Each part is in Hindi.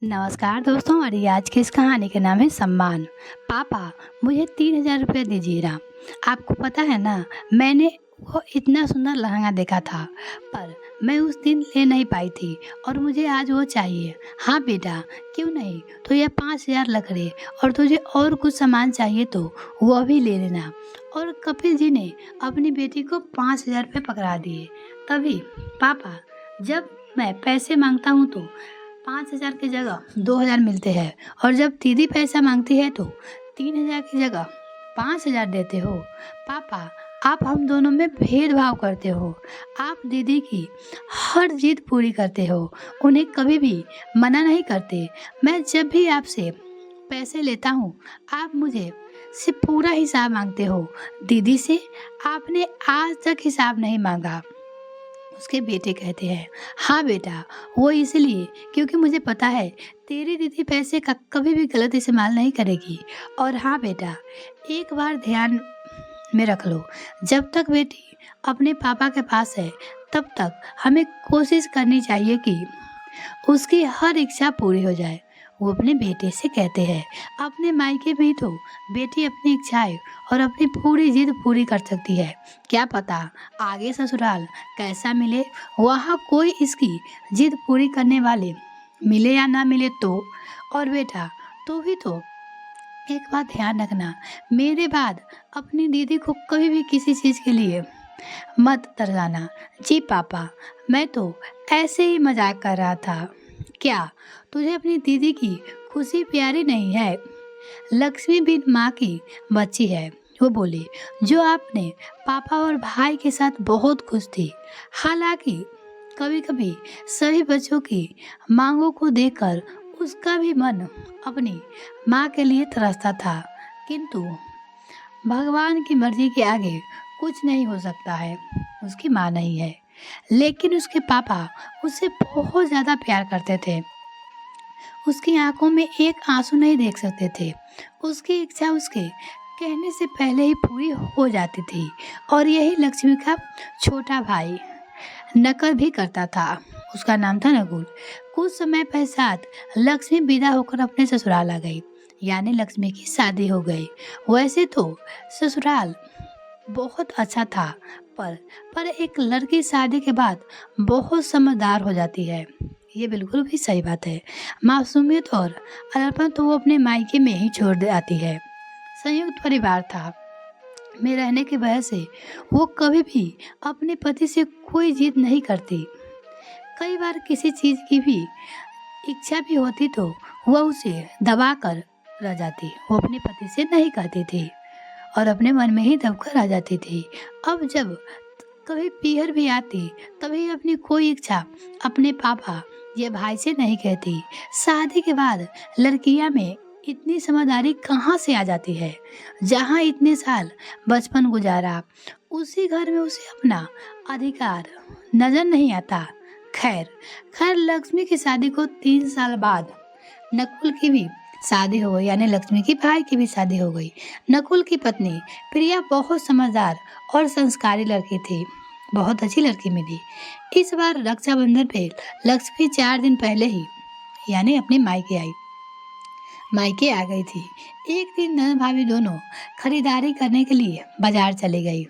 नमस्कार दोस्तों। और ये आज की इस कहानी का नाम है सम्मान। पापा, मुझे 3,000 रुपये दीजिए ना। आपको पता है ना, मैंने वो इतना सुंदर लहंगा देखा था, पर मैं उस दिन ले नहीं पाई थी और मुझे आज वो चाहिए। हाँ बेटा, क्यों नहीं, तो ये 5,000 लग रहे, और तुझे और कुछ सामान चाहिए तो वो भी ले लेना। और कपिल जी ने अपनी बेटी को 5,000 रुपये पकड़ा दिए। तभी पापा, जब मैं पैसे मांगता हूँ तो 5,000 की जगह 2,000 मिलते हैं, और जब दीदी पैसा मांगती है तो 3,000 की जगह 5,000 देते हो। पापा, आप हम दोनों में भेदभाव करते हो। आप दीदी की हर जिद पूरी करते हो, उन्हें कभी भी मना नहीं करते। मैं जब भी आपसे पैसे लेता हूँ, आप मुझे से पूरा हिसाब मांगते हो। दीदी से आपने आज तक हिसाब नहीं मांगा। उसके बेटे कहते हैं, हाँ बेटा, वो इसलिए क्योंकि मुझे पता है तेरी दीदी पैसे का कभी भी गलत इस्तेमाल नहीं करेगी। और हाँ बेटा, एक बार ध्यान में रख लो, जब तक बेटी अपने पापा के पास है तब तक हमें कोशिश करनी चाहिए कि उसकी हर इच्छा पूरी हो जाए। वो अपने बेटे से कहते हैं, अपने मायके में ही तो बेटी अपनी इच्छाएं और अपनी पूरी जिद पूरी कर सकती है। क्या पता आगे ससुराल कैसा मिले, वहाँ कोई इसकी जिद पूरी करने वाले मिले या ना मिले तो। और बेटा, तू भी तो एक बात ध्यान रखना, मेरे बाद अपनी दीदी को कभी भी किसी चीज़ के लिए मत तरसाना। जी पापा, मैं तो ऐसे ही मजाक कर रहा था। क्या तुझे अपनी दीदी की खुशी प्यारी नहीं है? लक्ष्मी बिन माँ की बच्ची है, वो बोली, जो आपने पापा और भाई के साथ बहुत खुश थी। हालांकि कभी कभी सभी बच्चों की मांगों को देखकर उसका भी मन अपनी माँ के लिए तरसता था, किंतु भगवान की मर्जी के आगे कुछ नहीं हो सकता है। उसकी माँ नहीं है, लेकिन उसके पापा उससे बहुत ज़्यादा प्यार करते थे। उसकी आंखों में एक आंसू नहीं देख सकते थे। उसकी इच्छा उसके कहने से पहले ही पूरी हो जाती थी। और यही लक्ष्मी का छोटा भाई नकल भी करता था। उसका नाम था नकुल। कुछ समय पश्चात लक्ष्मी विदा होकर अपने ससुराल आ गई, यानी लक्ष्मी की शादी हो गई। वैसे तो ससुराल बहुत अच्छा था, पर एक लड़की शादी के बाद बहुत समझदार हो जाती है। ये बिल्कुल भी सही बात है। मासूमियत और अड़पन तो वो अपने मायके में ही छोड़ दे आती है। संयुक्त परिवार था में रहने की वजह से वो कभी भी अपने पति से कोई जिद नहीं करती। कई बार किसी चीज़ की भी इच्छा भी होती तो वह उसे दबा कर रह जाती। वो अपने पति से नहीं कहती थी और अपने मन में ही दबकर आ जाती थी। अब जब कभी पीहर भी आती, तभी अपनी कोई इच्छा अपने पापा या भाई से नहीं कहती। शादी के बाद लड़कियां में इतनी समझदारी कहाँ से आ जाती है? जहाँ इतने साल बचपन गुजारा, उसी घर में उसे अपना अधिकार नजर नहीं आता। खैर खैर लक्ष्मी की शादी को 3 साल बाद नकुल की भी शादी हो गई, यानी लक्ष्मी की भाई की भी शादी हो गई। नकुल की पत्नी प्रिया बहुत समझदार और संस्कारी लड़की थी, बहुत अच्छी लड़की मिली। इस बार रक्षाबंधन पे लक्ष्मी 4 दिन पहले ही यानी अपने मायके आ गई थी। एक दिन नंद भाभी दोनों खरीदारी करने के लिए बाजार चली गई।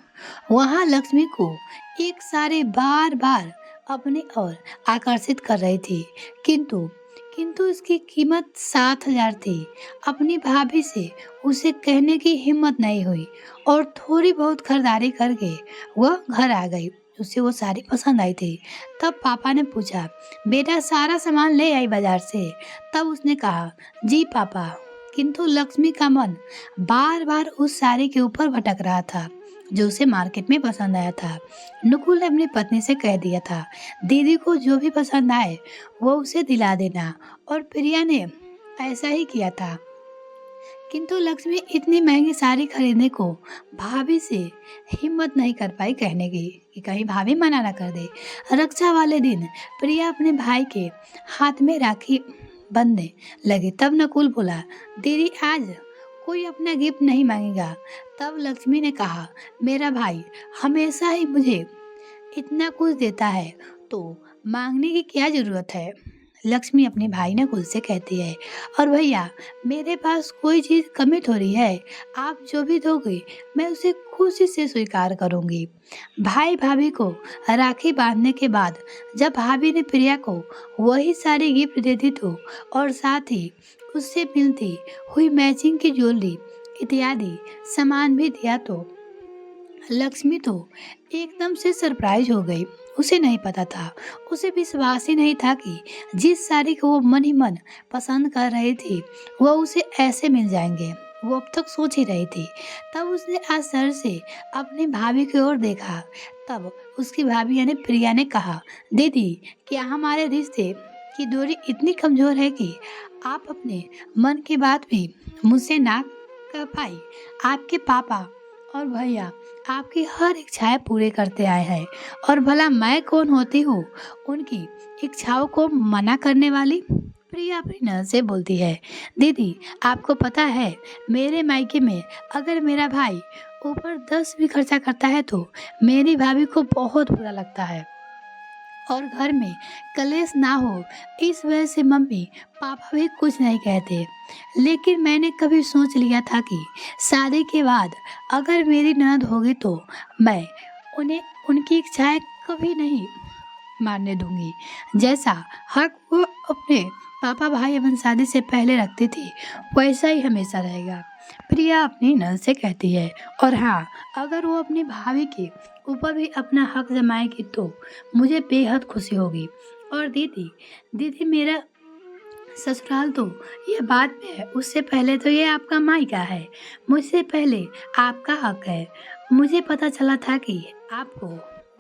वहाँ लक्ष्मी को एक सारे बार बार अपनी ओर आकर्षित कर रही थी, किंतु किंतु इसकी कीमत 7,000 थी। अपनी भाभी से उसे कहने की हिम्मत नहीं हुई और थोड़ी बहुत खरीदारी करके वह घर आ गई। उसे वो साड़ी पसंद आई थी। तब पापा ने पूछा, बेटा सारा सामान ले आई बाजार से? तब उसने कहा, जी पापा। किंतु लक्ष्मी का मन बार बार उस साड़ी के ऊपर भटक रहा था जो उसे मार्केट में पसंद आया था। नकुल ने अपनी पत्नी से कह दिया था, दीदी को जो भी पसंद आए वो उसे दिला देना, और प्रिया ने ऐसा ही किया था। किंतु लक्ष्मी इतनी महंगी साड़ी खरीदने को भाभी से हिम्मत नहीं कर पाई कहने की, कि कहीं भाभी मना ना कर दे। रक्षा वाले दिन प्रिया अपने भाई के हाथ में राखी बांधने लगी। तब नकुल बोला, दीदी आज कोई अपना गिफ्ट नहीं मांगेगा। तब लक्ष्मी ने कहा, मेरा भाई हमेशा ही मुझे इतना कुछ देता है तो मांगने की क्या जरूरत है? लक्ष्मी अपने भाई ने खुद से कहती है। और भैया, मेरे पास कोई चीज़ कमी थोड़ी है, आप जो भी दोगे मैं उसे खुशी से स्वीकार करूंगी। भाई भाभी को राखी बांधने के बाद जब भाभी ने प्रिया को वही सारी गिफ्ट दे दी तो, और साथ ही उससे मिलती हुई मैचिंग की ज्वेलरी इत्यादि सामान भी दिया तो लक्ष्मी तो एकदम से सरप्राइज हो गई। उसे नहीं पता था, उसे विश्वास ही नहीं था कि जिस साड़ी को वो मन ही मन पसंद कर रही थी वह उसे ऐसे मिल जाएंगे। वो अब तक सोच ही रही थी। तब उसने आश्चर्य से अपनी भाभी की ओर देखा। तब उसकी भाभी यानी प्रिया ने कहा, दीदी, क्या हमारे रिश्ते की डोरी इतनी कमजोर है कि आप अपने मन की बात भी मुझसे ना कर पाई? आपके पापा और भैया आपकी हर इच्छाएं पूरे करते आए हैं, और भला मैं कौन होती हूँ उनकी इच्छाओं को मना करने वाली? प्रिया अपनी ननद से बोलती है, दीदी, आपको पता है मेरे मायके में अगर मेरा भाई ऊपर 10 भी खर्चा करता है तो मेरी भाभी को बहुत बुरा लगता है, और घर में कलेश ना हो इस वजह से मम्मी पापा भी कुछ नहीं कहते। लेकिन मैंने कभी सोच लिया था कि शादी के बाद अगर मेरी ननद होगी तो मैं उन्हें उनकी इच्छाएं कभी नहीं मानने दूंगी। जैसा हक वो अपने पापा भाई एवं शादी से पहले रखती थी वैसा ही हमेशा रहेगा। प्रिया अपनी ननद से कहती है, और हाँ, अगर वो अपनी भाभी के ऊपर भी अपना हक जमाएगी तो मुझे बेहद खुशी होगी। और दीदी, दीदी, मेरा ससुराल तो ये बाद में है, उससे पहले तो ये आपका मायका है। मुझसे पहले आपका हक है। मुझे पता चला था कि आपको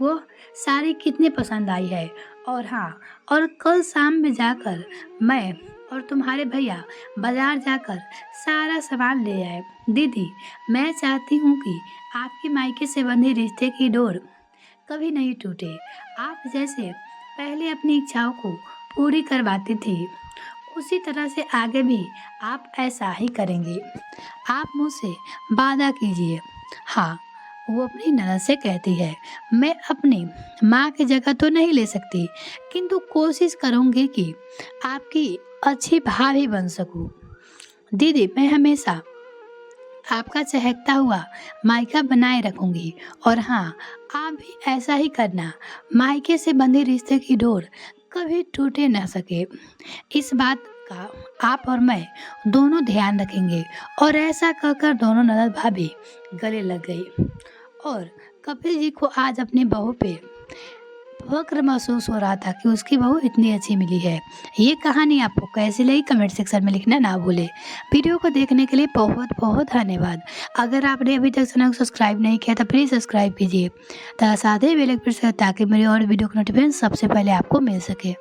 वो साड़ी कितनी पसंद आई है। और हाँ, और कल शाम में जाकर मैं और तुम्हारे भैया बाजार जाकर सारा सामान ले आए। दीदी, मैं चाहती हूँ कि आपके मायके से बंधे रिश्ते की डोर कभी नहीं टूटे। आप जैसे पहले अपनी इच्छाओं को पूरी करवाती थी उसी तरह से आगे भी आप ऐसा ही करेंगे। आप मुझसे वादा कीजिए। हाँ, वो अपनी ननद से कहती है, मैं अपनी माँ की जगह तो नहीं ले सकती, किंतु कोशिश करूँगी कि आपकी अच्छी भाभी बन सकूँ। दीदी, मैं हमेशा आपका चहकता हुआ मायका बनाए रखूंगी। और हाँ, आप भी ऐसा ही करना। मायके से बंधे रिश्ते की डोर कभी टूटे ना सके, इस बात का आप और मैं दोनों ध्यान रखेंगे। और ऐसा कहकर दोनों ननद भाभी गले लग गई। और कपिल जी को आज अपनी बहू पे फक्र महसूस हो रहा था कि उसकी बहू इतनी अच्छी मिली है। ये कहानी आपको कैसी लगी कमेंट सेक्शन में लिखना ना भूले। वीडियो को देखने के लिए बहुत बहुत धन्यवाद। अगर आपने अभी तक चैनल को सब्सक्राइब नहीं किया तो प्लीज़ सब्सक्राइब कीजिए, साथ ही बेल आइकन प्रेस करें ताकि मेरी और वीडियो का नोटिफिकेशन सबसे पहले आपको मिल सके।